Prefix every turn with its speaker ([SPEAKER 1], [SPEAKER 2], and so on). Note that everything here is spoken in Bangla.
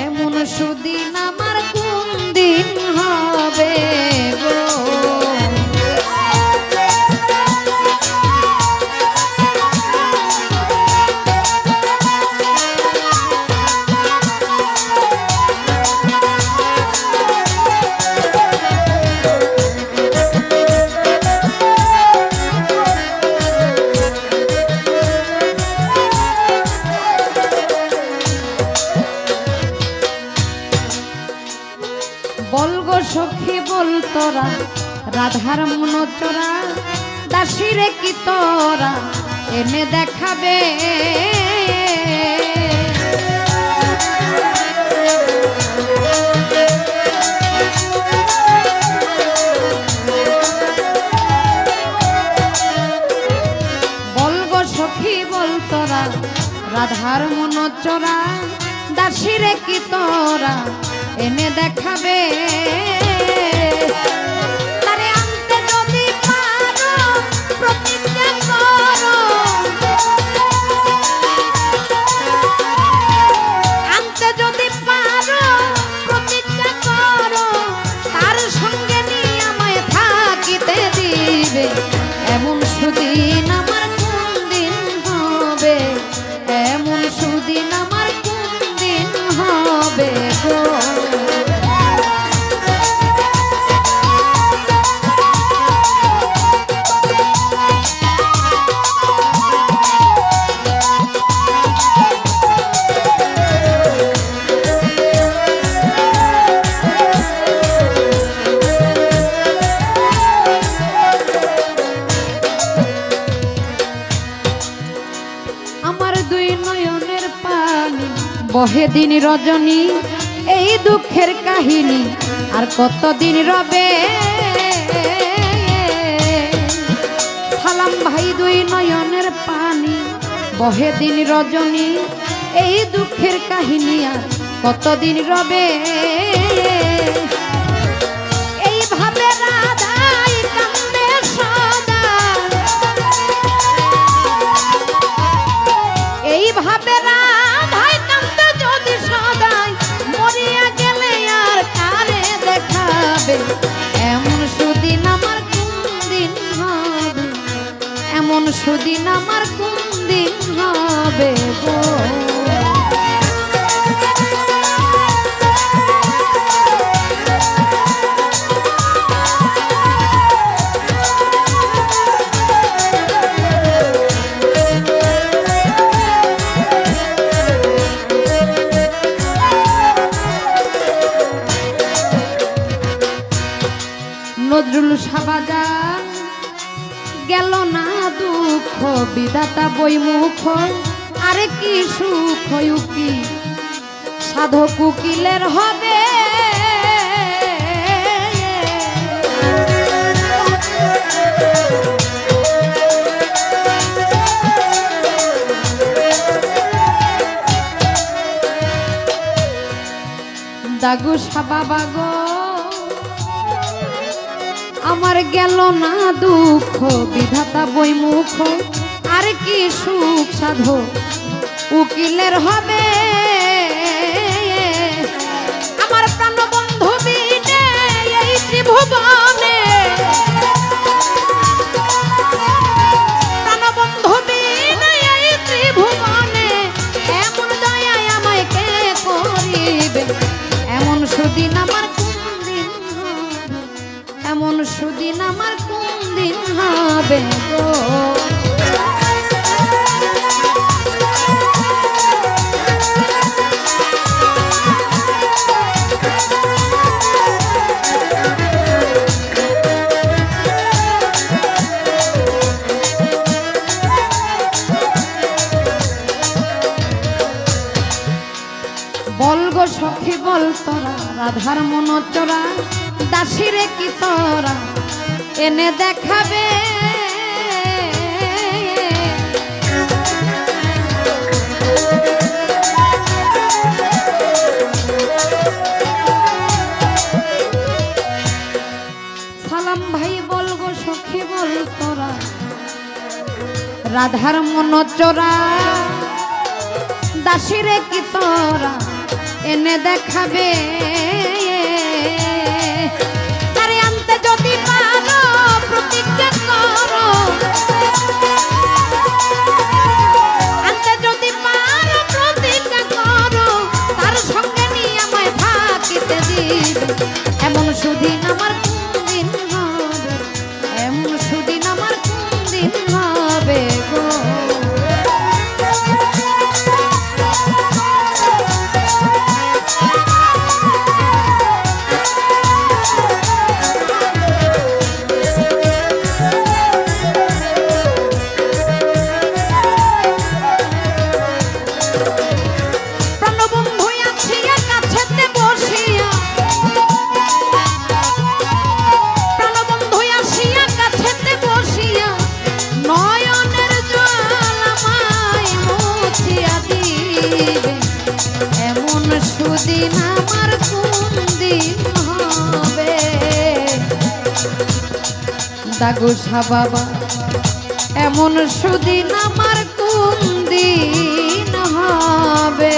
[SPEAKER 1] এমন সুদিন আমার কোন দিন হবে গো। বলগো সখী বল তোরা রাধার মন চোরা দাসীরে কি তোরা এনে দেখাবে। বলগো সখী বল তোরা রাধার মন চোরা দাসীরে কি তোরা এনে দেখাবে। তারে আনতে যদি পারো প্রতিজ্ঞা করো, আনতে যদি পারো প্রতিজ্ঞা করো, তার সঙ্গে নিয়ে আমায় থাকিতে দিবে। এমন সুদিন আমার কোন দিন হবে, এমন সুদিন আমার কোন দিন হবে গো। আমার দুই নয়নের পানি বহে দিন রজনী, এই দুঃখের কাহিনী আর কতদিন রবে। সালাম ভাই দুই নয়নের পানি বহে দিন রজনী, এই দুঃখের কাহিনী আর কতদিন রবে। এইভাবে রাধাই কান্দে সদা, এইভাবে রাধাই কান্দে যদি সদাই, মরিয়া গেলে আর কারে দেখাবে। এমন সুদিন আমার কোন দিন হবে, এমন সুদিন আমার কোন দিন হবে গো। নজরুল সাবাজান গেল না দুঃখ বিধাতা বইমুখ, আরে কি সুখ কি সাধক উকিলের হবে। দাগু সাবাবা গো আমার গেল না দুঃখ বিধাতা বইমুখ, আর কি সুখ সাধো উকিলের হবে। আমার প্রাণবন্ধু বিনে এই ত্রিভুবনে, প্রাণবন্ধু বিনে এই ত্রিভুবনে, এমন দয়া আমায় কে করিবে। এমন সুদিন আমার কোন দিন হবে, এমন সুদিন আমার কোন দিন হবে গো। বলগো সখী বল তোরা রাধার মন চোরা দাসীরে কি তোরা এনে দেখাবে। সালাম ভাই বলগো সখী বল তোরা রাধার মন চোরা দাসীরে কি তোরা এনে দেখাবে। আরে আনতে যদি পারো প্রতিজ্ঞা করো, আনতে যদি পারো প্রতিজ্ঞা করো, তার সঙ্গে নিয়ে আমায় থাকিতে দিবে। এমন সুদিন আমার কোনদিন হবে, এমন সুদিন আমার কোনদিন হবে গো। সুদিন আমার কোন দিন হবে দাগুসা বাবা, এমন সুদিন আমার কোন দিন হবে।